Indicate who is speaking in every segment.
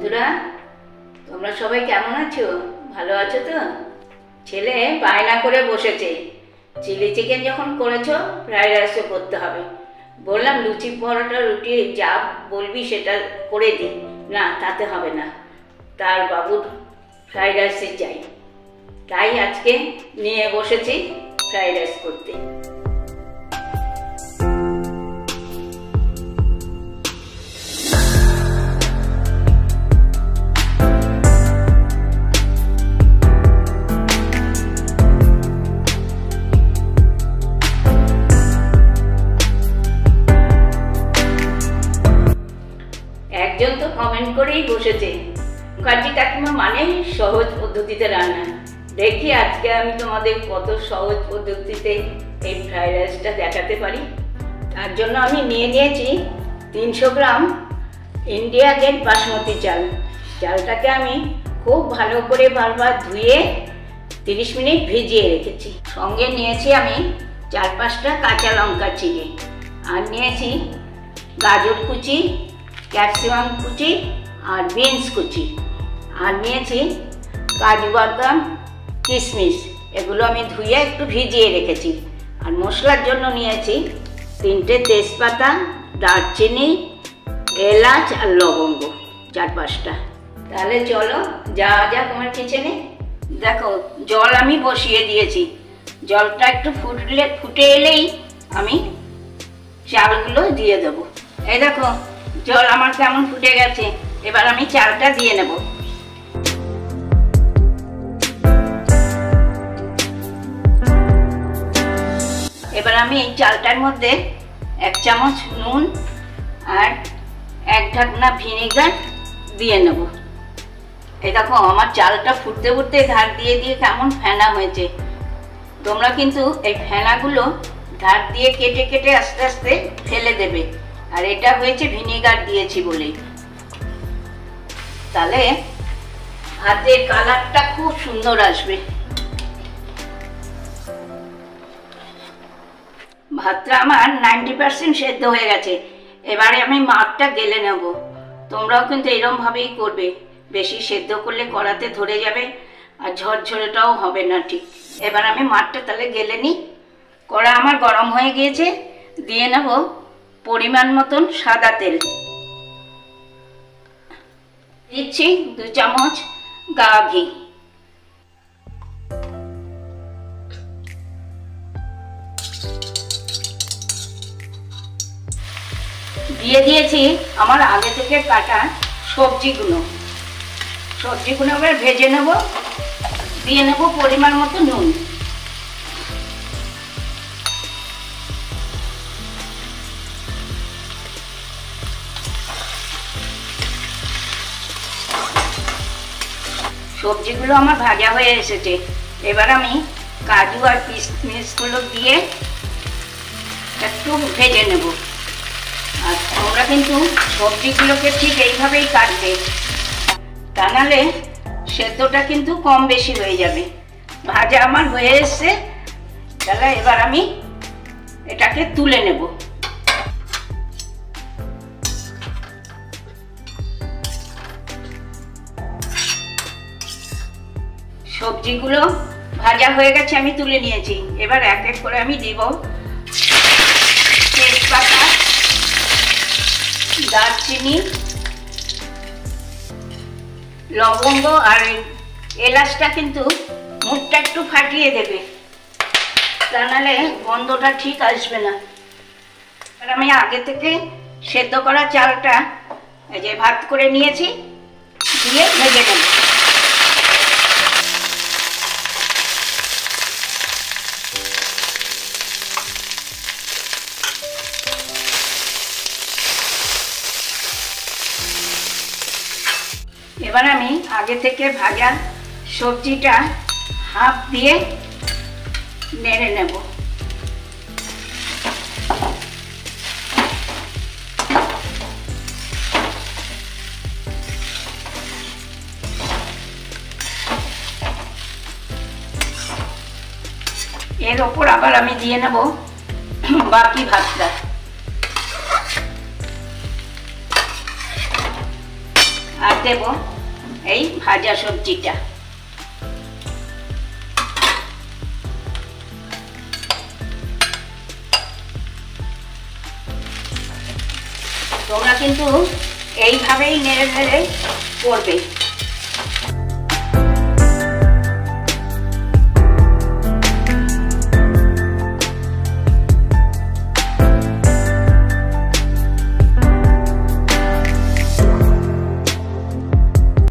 Speaker 1: বন্ধুরা, তোমরা সবাই কেমন আছো? ভালো আছো তো? ছেলে বায়না করে বসেছে, চিলি চিকেন যখন করেছো ফ্রাইড রাইসও করতে হবে। বললাম লুচি পরোটা রুটি যা বলবি সেটা করে দিই, না তাতে হবে না, তার বাবুর ফ্রাইড রাইসে চাই। তাই আজকে নিয়ে বসেছি ফ্রাইড রাইস করতে। একজন তো কমেন্ট করেই বসেছে, মুখার্জি কাকিমা মানে সহজ পদ্ধতিতে রান্না। দেখি আজকে আমি তোমাদের কত সহজ পদ্ধতিতে এই ফ্রাইড রাইসটা দেখাতে পারি। তার জন্য আমি নিয়ে নিয়েছি 300 গ্রাম ইন্ডিয়া গেট বাসমতি চাল। চালটাকে আমি খুব ভালো করে বারবার ধুয়ে 30 মিনিট ভিজিয়ে রেখেছি। সঙ্গে নিয়েছি আমি 4-5টা কাঁচা লঙ্কা চিড়ে, আর নিয়েছি গাজর কুচি, ক্যাপসিকাম কুচি আর বিনস কুচি, আর নিয়েছি কাজু বাদাম কিশমিশ, এগুলো আমি ধুয়ে একটু ভিজিয়ে রেখেছি। আর মশলার জন্য নিয়েছি 3টে তেজপাতা, দারচিনি, এলাচ আর লবঙ্গ 4-5টা। তাহলে চলো যাওয়া যাক আমার কিচেনে। দেখো জল আমি বসিয়ে দিয়েছি, জলটা একটু ফুটে এলেই আমি চালগুলো দিয়ে দেবো। এই দেখো জল আমার কেমন ফুটে গেছে, এবার আমি চালটা দিয়ে নেব। এবার আমি এই চালটার মধ্যে 1 চামচ নুন আর 1 ঢাকনা ভিনেগার দিয়ে নেব। এই দেখো আমার চালটা ফুটতে ফুটতে ধার দিয়ে দিয়ে কেমন ফেনা হয়েছে। তোমরা কিন্তু এই ফেনাগুলো ধার দিয়ে কেটে কেটে আস্তে আস্তে ফেলে দেবে, আর এটা হয়েছে ভিনেগার দিয়েছি বলেই। তাহলে ভাতের কালারটা খুব সুন্দর আসবে। ভাতটা আমার 90% সেদ্ধ হয়ে গেছে। এবারে আমি মাঠটা গেলে নেব। তোমরাও কিন্তু এরকম ভাবেই করবে, বেশি সেদ্ধ করলে কড়াতে ধরে যাবে আর ঝরঝরেটাও হবে না ঠিক। এবার আমি মাঠটা তাহলে গেলে নিই। কড়া আমার গরম হয়ে গিয়েছে, দিয়ে নেব পরিমাণ মতন সাদা তেল। দিচ্ছি 2 চামচ গা ঘি। দিয়ে দিয়েছি আমার আগে থেকে কাটা সবজিগুলো এবার ভেজে নেব। দিয়ে নেব পরিমাণ মতো নুন। সবজিগুলো আমার ভাজা হয়ে এসেছে। এবার আমি কাজু আর কিশমিশগুলো দিয়ে একটু ভেজে নেব। আর তোমরা কিন্তু সবজিগুলোকে ঠিক এইভাবেই কাটবে, তা নাহলে সেদ্ধটা কিন্তু কম বেশি হয়ে যাবে। ভাজা আমার হয়ে এসছে, তাহলে এবার আমি এটাকে তুলে নেব। সবজিগুলো ভাজা হয়ে গেছে, আমি তুলে নিয়েছি। এবার এক এক করে আমি দিব তেজপাতা, দারচিনি, লবঙ্গ আর এলাচটা কিন্তু মুখটা একটু ফাটিয়ে দেবে, তা নাহলে গন্ধটা ঠিক আসবে না। আর আমি আগে থেকে সেদ্ধ করা চালটা এই যে ভাত করে নিয়েছি, দিয়ে ভেজে নেব। এবার আমি আগে থেকে ভাজা সবজিটা হাফ দিয়ে নেড়ে নেব। এর ওপর আবার আমি দিয়ে নেব বাকি ভাতটা। আর দেব এই ভাজা সবজিটা। তোমরা কিন্তু এইভাবেই নেড়ে নেড়ে করবে।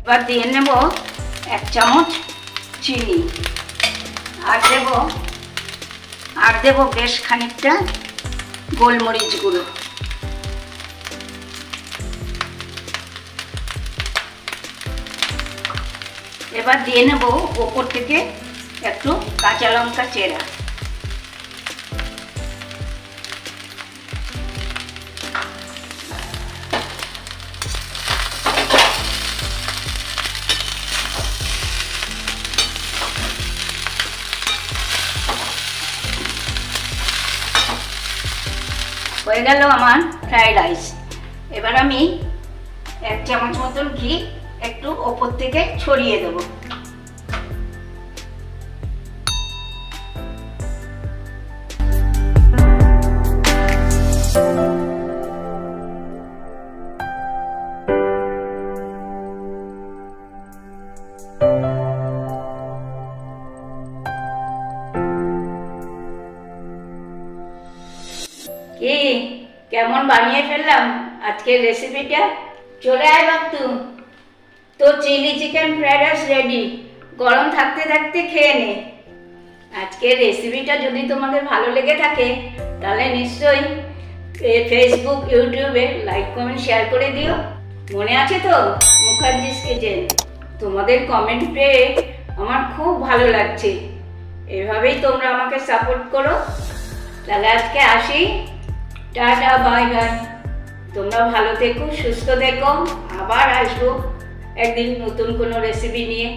Speaker 1: এবার দিয়ে নেব 1 চামচ চিনি, আর দেব বেশ খানিকটা গোলমরিচ গুঁড়ো। এবার দিয়ে নেব ওপর থেকে একটু কাঁচা লঙ্কা চেরা। হয়ে গেল আমার ফ্রাইড রাইস। এবার আমি 1 চামচ মতন ঘি একটু ওপর থেকে ছড়িয়ে দেব। কি কেমন বানিয়ে ফেললাম আজকের রেসিপিটা? চলে আয় বাপ্তু, তো chilli chicken fried rice ready. গরম থাকতে থাকতে খেয়ে নে। আজকের রেসিপিটা যদি তোমাদের ভালো লেগে থাকে তাহলে নিশ্চয়ই ফেসবুক ইউটিউবে লাইক কমেন্ট শেয়ার করে দিও। মনে আছে তো মুখার্জিস কিচেন? তোমাদের কমেন্ট পেয়ে আমার খুব ভালো লাগছে। এভাবেই তোমরা আমাকে সাপোর্ট করো। তাহলে আজকে আসি, টাটা বাই বাই। তোমরা ভালো থেকো, সুস্থ থেকো। আবার আসবো একদিন নতুন কোনো রেসিপি নিয়ে।